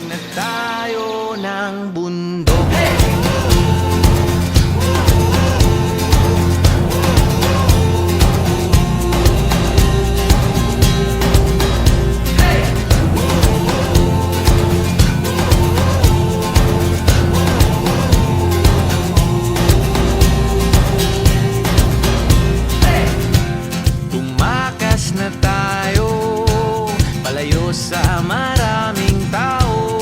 na tayo ng bundok. Tumakas na tayo palayo sa maraming tao,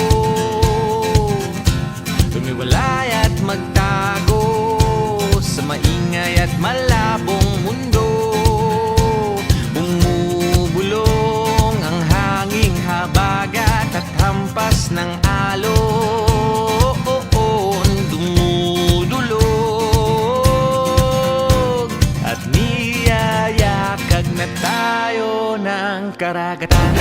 tumiwalay at magtago sa maingay at malabong mundo. Bumubulong ang hanging habagat at hampas ng alon, dumudulog at niyayakag na tayo ng karagatan.